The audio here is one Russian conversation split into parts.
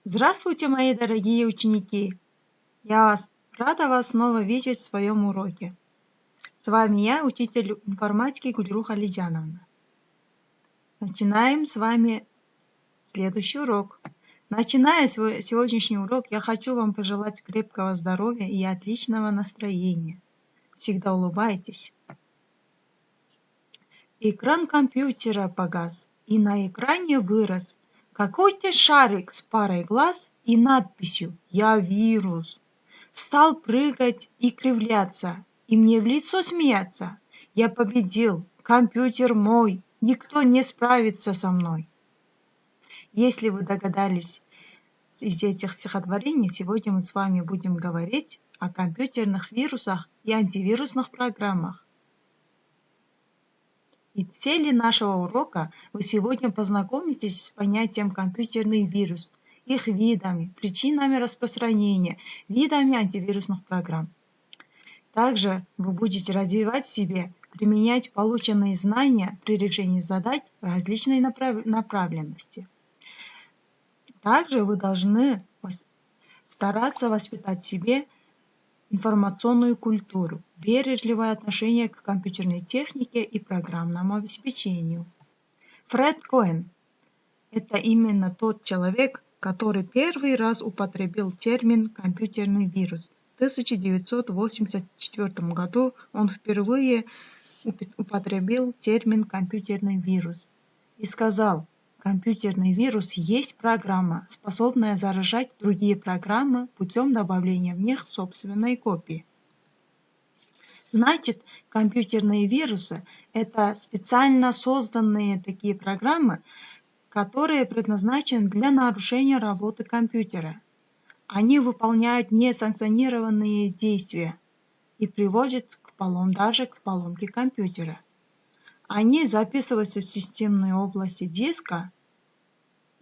Здравствуйте, мои дорогие ученики! Я рада вас снова видеть в своем уроке. С вами я, учитель информатики Гульрух Алиджановна. Начинаем с вами следующий урок. Начиная свой сегодняшний урок, я хочу вам пожелать крепкого здоровья и отличного настроения. Всегда улыбайтесь. Экран компьютера погас, и на экране вырос какой-то шарик с парой глаз и надписью «Я вирус». Стал прыгать и кривляться, и мне в лицо смеяться. Я победил, компьютер мой, никто не справится со мной. Если вы догадались из этих стихотворений, сегодня мы с вами будем говорить о компьютерных вирусах и антивирусных программах. И целью нашего урока вы сегодня познакомитесь с понятием компьютерный вирус, их видами, причинами распространения, видами антивирусных программ. Также вы будете развивать в себе, применять полученные знания при решении задач различной направленности. Также вы должны стараться воспитать в себе информационную культуру, бережливое отношение к компьютерной технике и программному обеспечению. Фред Коэн – это именно тот человек, который первый раз употребил термин «компьютерный вирус». В 1984 году он впервые употребил термин «компьютерный вирус» и сказал: компьютерный вирус есть программа, способная заражать другие программы путем добавления в них собственной копии. Значит, компьютерные вирусы – это специально созданные такие программы, которые предназначены для нарушения работы компьютера. Они выполняют несанкционированные действия и приводят даже к поломке компьютера. Они записываются в системной области диска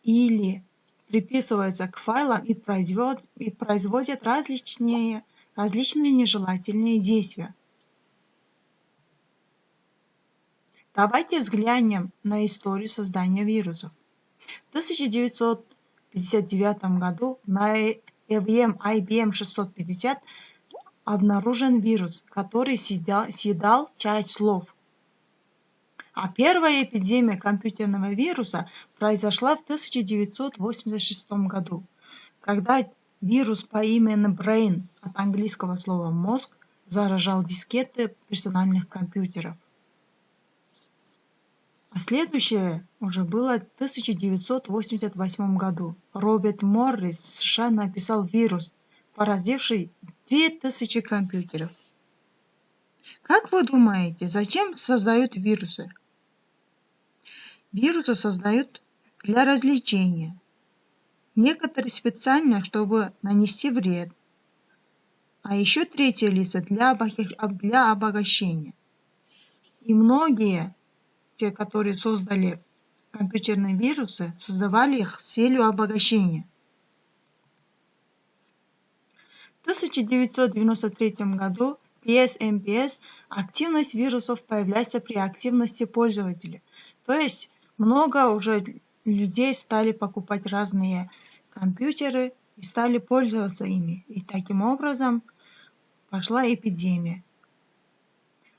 или приписываются к файлам и производят различные нежелательные действия. Давайте взглянем на историю создания вирусов. В 1959 году на IBM 650 обнаружен вирус, который съедал часть слов. А первая эпидемия компьютерного вируса произошла в 1986 году, когда вирус по имени Brain, от английского слова «мозг», заражал дискеты персональных компьютеров. А следующее уже было в 1988 году. Роберт Моррис в США написал вирус, поразивший 2000 компьютеров. Как вы думаете, зачем создают вирусы? Вирусы создают для развлечения. Некоторые специально, чтобы нанести вред. А еще третьи лица для обогащения. И многие, те, которые создали компьютерные вирусы, создавали их с целью обогащения. В 1993 году PSMPS активность вирусов появляется при активности пользователя. То есть много уже людей стали покупать разные компьютеры и стали пользоваться ими. И таким образом пошла эпидемия.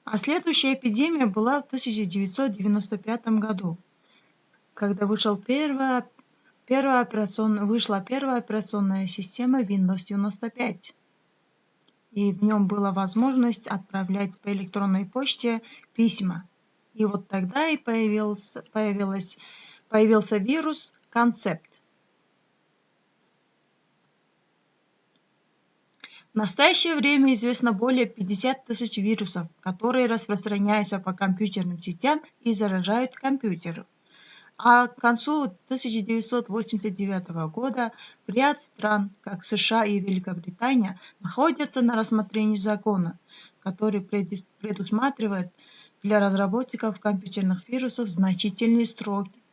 А следующая эпидемия была в 1995 году, когда вышла первая операционная система Windows 95. И в нем была возможность отправлять по электронной почте письма. И вот тогда и появился вирус Концепт. В настоящее время известно более 50 тысяч вирусов, которые распространяются по компьютерным сетям и заражают компьютеры. А к концу 1989 года ряд стран, как США и Великобритания, находятся на рассмотрении закона, который предусматривает для разработчиков компьютерных вирусов значительные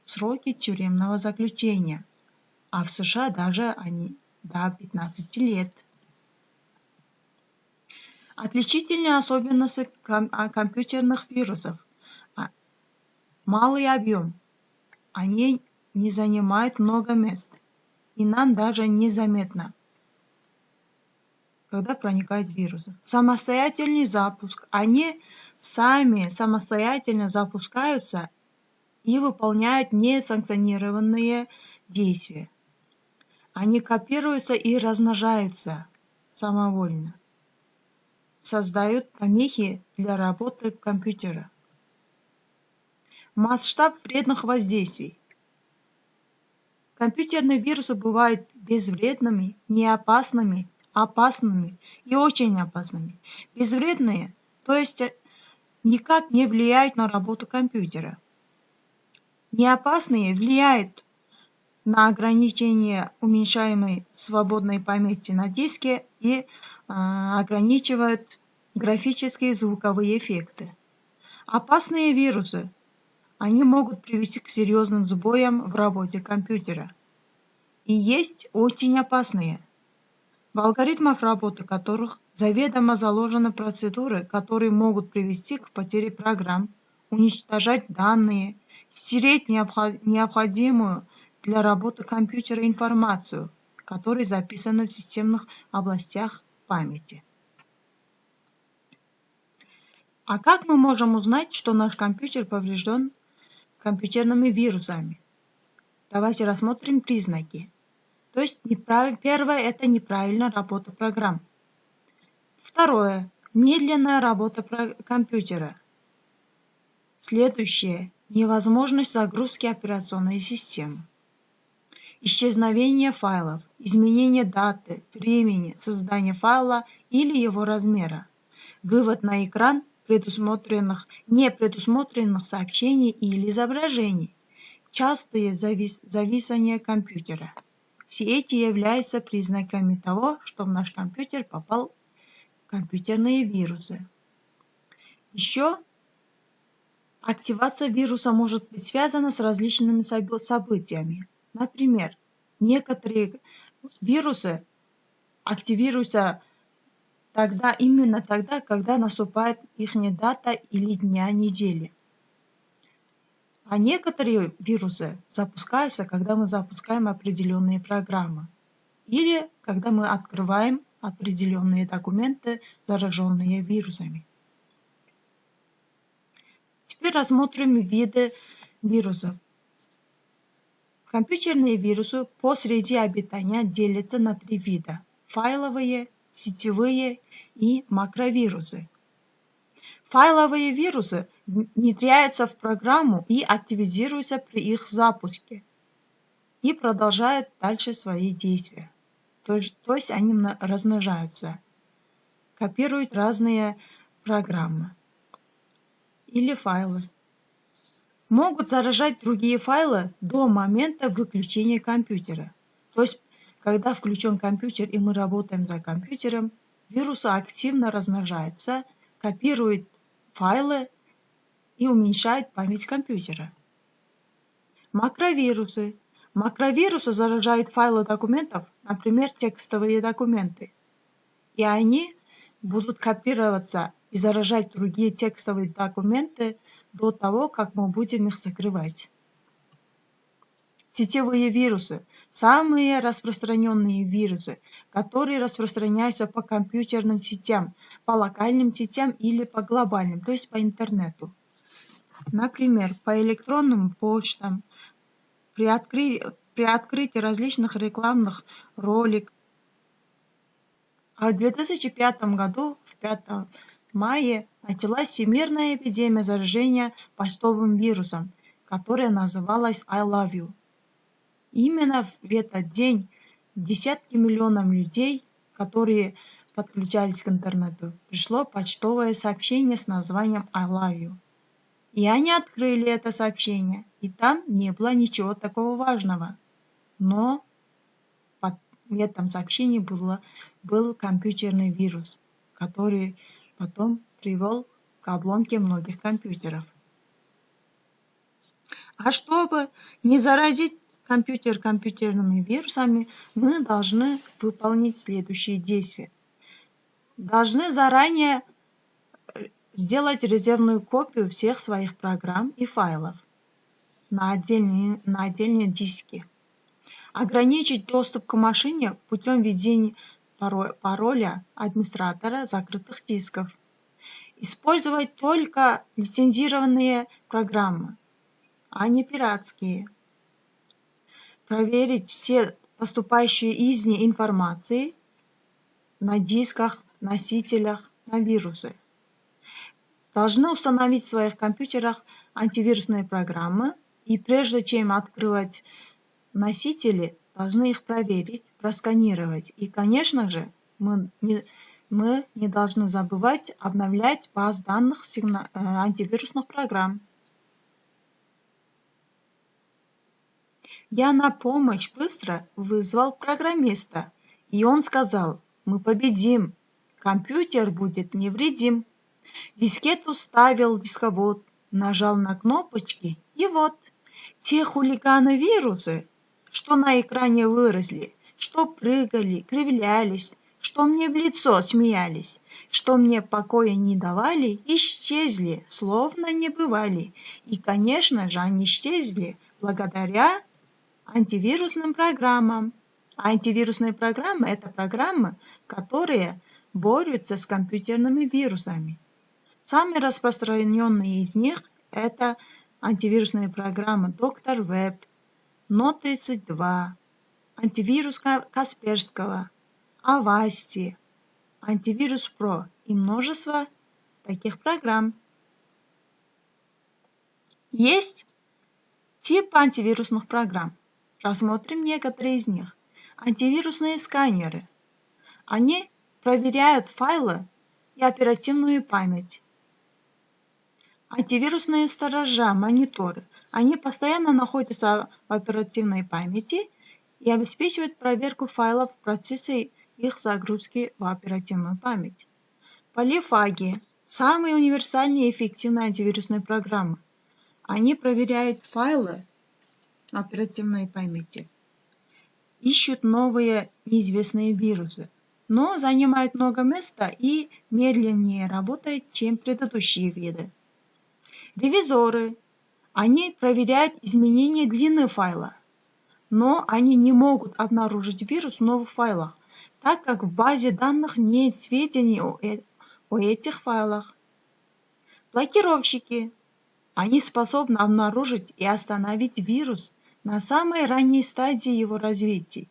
сроки тюремного заключения, а в США даже они до 15 лет. Отличительные особенности компьютерных вирусов. Малый объем. Они не занимают много места. и нам даже незаметно, когда проникают вирусы. Самостоятельный запуск. Они сами самостоятельно запускаются и выполняют несанкционированные действия. Они копируются и размножаются самовольно, создают помехи для работы компьютера. Масштаб вредных воздействий. Компьютерные вирусы бывают безвредными, неопасными, опасными и очень опасными. Безвредные, то есть никак не влияют на работу компьютера. Неопасные влияют на ограничение уменьшаемой свободной памяти на диске и ограничивают графические и звуковые эффекты. Опасные вирусы. Они могут привести к серьезным сбоям в работе компьютера. И есть очень опасные, в алгоритмах работы которых заведомо заложены процедуры, которые могут привести к потере программ, уничтожать данные, стереть необходимую для работы компьютера информацию, которая записана в системных областях памяти. А как мы можем узнать, что наш компьютер поврежден компьютерными вирусами? Давайте рассмотрим признаки. То есть первое – это неправильная работа программ. Второе – медленная работа компьютера. Следующее – невозможность загрузки операционной системы. Исчезновение файлов, изменение даты, времени создания файла или его размера. Вывод на экран непредусмотренных сообщений или изображений. Частые зависания компьютера. Все эти являются признаками того, что в наш компьютер попал компьютерные вирусы. Еще активация вируса может быть связана с различными событиями. Например, некоторые вирусы активируются именно тогда, когда наступает их дата или дня недели. А некоторые вирусы запускаются, когда мы запускаем определенные программы или когда мы открываем определенные документы, зараженные вирусами. Теперь рассмотрим виды вирусов. Компьютерные вирусы по среде обитания делятся на 3 вида – файловые, сетевые и макровирусы. Файловые вирусы внедряются в программу и активизируются при их запуске и продолжают дальше свои действия. То есть они размножаются, копируют разные программы или файлы. Могут заражать другие файлы до момента выключения компьютера. То есть, когда включен компьютер и мы работаем за компьютером, вирусы активно размножаются, копируют файлы и уменьшают память компьютера. Макровирусы. Макровирусы заражают файлы документов, например, текстовые документы. И они будут копироваться и заражать другие текстовые документы до того, как мы будем их закрывать. Сетевые вирусы – самые распространенные вирусы, которые распространяются по компьютерным сетям, по локальным сетям или по глобальным, то есть по интернету. Например, по электронным почтам, при открытии различных рекламных роликов. А в 2005 году, в 5 мая, началась всемирная эпидемия заражения почтовым вирусом, которая называлась I Love You. Именно в этот день десятки миллионов людей, которые подключались к интернету, пришло почтовое сообщение с названием I Love You. И они открыли это сообщение, и там не было ничего такого важного. Но в этом сообщении был компьютерный вирус, который потом привел к обломке многих компьютеров. А чтобы не заразить компьютер компьютерными вирусами, мы должны выполнить следующие действия. Должны заранее сделать резервную копию всех своих программ и файлов на отдельные диски. ограничить доступ к машине путем введения пароля администратора закрытых дисков, использовать только лицензированные программы, а не пиратские, проверить все поступающие из нее информации на дисках, носителях, на вирусы. Должны установить в своих компьютерах антивирусные программы, и прежде чем открывать носители, должны их проверить, просканировать. И, конечно же, мы не должны забывать обновлять базу данных антивирусных программ. Я на помощь быстро вызвал программиста, и он сказал: мы победим, компьютер будет невредим. Дискету вставил в дисковод, нажал на кнопочки, и вот, те хулиганы-вирусы, что на экране выросли, что прыгали, кривлялись, что мне в лицо смеялись, что мне покоя не давали, исчезли, словно не бывали. И, конечно же, они исчезли благодаря антивирусным программам. А антивирусные программы – это программы, которые борются с компьютерными вирусами. Самые распространенные из них – это антивирусные программы Доктор Веб, Node32, антивирус Касперского, Avast, антивирус Pro и множество таких программ. Есть типы антивирусных программ. Рассмотрим некоторые из них. Антивирусные сканеры. Они проверяют файлы и оперативную память. Антивирусные сторожа, мониторы. Они постоянно находятся в оперативной памяти и обеспечивают проверку файлов в процессе их загрузки в оперативную память. Полифаги. Самые универсальные и эффективные антивирусные программы. Они проверяют файлы оперативной памяти, ищут новые неизвестные вирусы, но занимают много места и медленнее работают, чем предыдущие виды. Ревизоры. Они проверяют изменения длины файла, но они не могут обнаружить вирус в новых файлах, так как в базе данных нет сведений о этих файлах. Блокировщики. Они способны обнаружить и остановить вирус на самой ранней стадии его развития.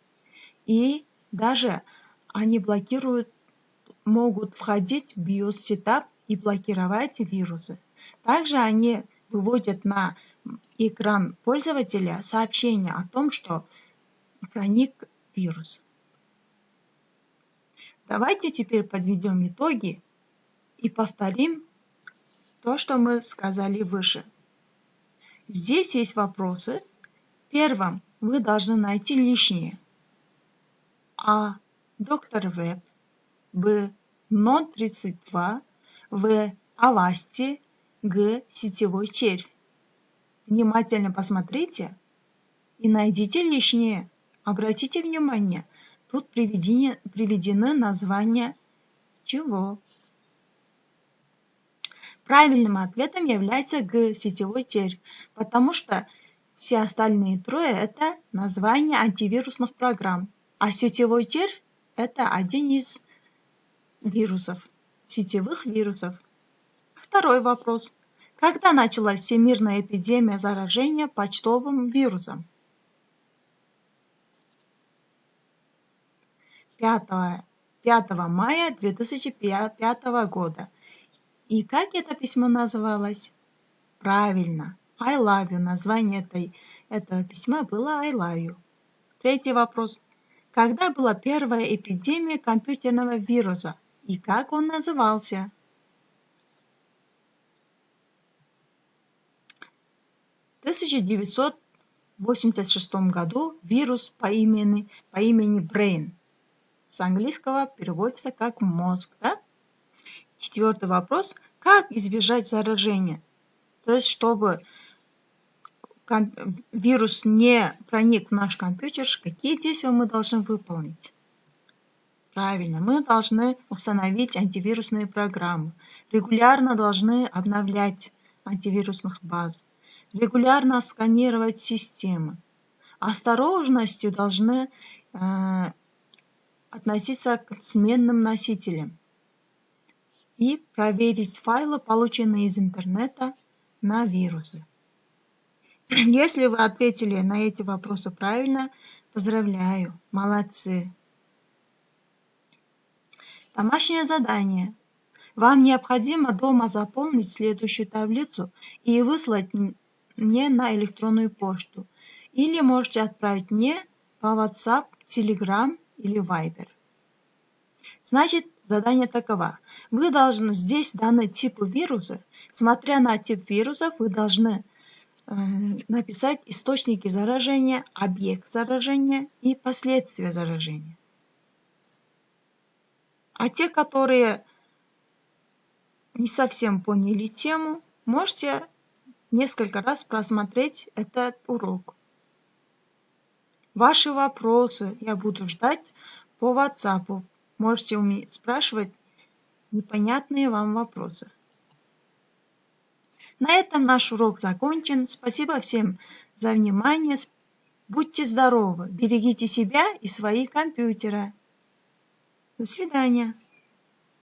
И даже они могут входить в BIOS Setup и блокировать вирусы. Также они выводят на экран пользователя сообщение о том, что проник вирус. Давайте теперь подведем итоги и повторим то, что мы сказали выше. Здесь есть вопросы. Первым вы должны найти лишнее. А. Доктор Веб. Б. Node32. В. Avast. Г. Сетевой червь. Внимательно посмотрите и найдите лишнее. Обратите внимание, тут приведены названия чего. Правильным ответом является Г. Сетевой червь, потому что все остальные трое – это названия антивирусных программ, а сетевой червь – это один из вирусов, сетевых вирусов. Второй вопрос. Когда началась всемирная эпидемия заражения почтовым вирусом? 5 мая 2005 года. И как это письмо называлось? Правильно, I love you. Название этого письма было I love you. Третий вопрос. Когда была первая эпидемия компьютерного вируса и как он назывался? В 1986 году вирус по имени Brain. С английского переводится как мозг, да? Четвертый вопрос. Как избежать заражения? То есть, чтобы вирус не проник в наш компьютер, какие действия мы должны выполнить? Правильно, мы должны установить антивирусные программы, регулярно должны обновлять антивирусных баз, регулярно сканировать системы, осторожностью должны относиться к сменным носителям и проверить файлы, полученные из интернета, на вирусы. Если вы ответили на эти вопросы правильно, поздравляю, молодцы. Домашнее задание. Вам необходимо дома заполнить следующую таблицу и выслать мне на электронную почту. Или можете отправить мне по WhatsApp, Telegram или Viber. Значит, задание таково. Вы должны, здесь даны типы вируса. Смотря на тип вирусов, вы должны написать источники заражения, объект заражения и последствия заражения. А те, которые не совсем поняли тему, можете несколько раз просмотреть этот урок. Ваши вопросы я буду ждать по WhatsApp. Можете спрашивать непонятные вам вопросы. На этом наш урок закончен. Спасибо всем за внимание. Будьте здоровы, берегите себя и свои компьютеры. До свидания.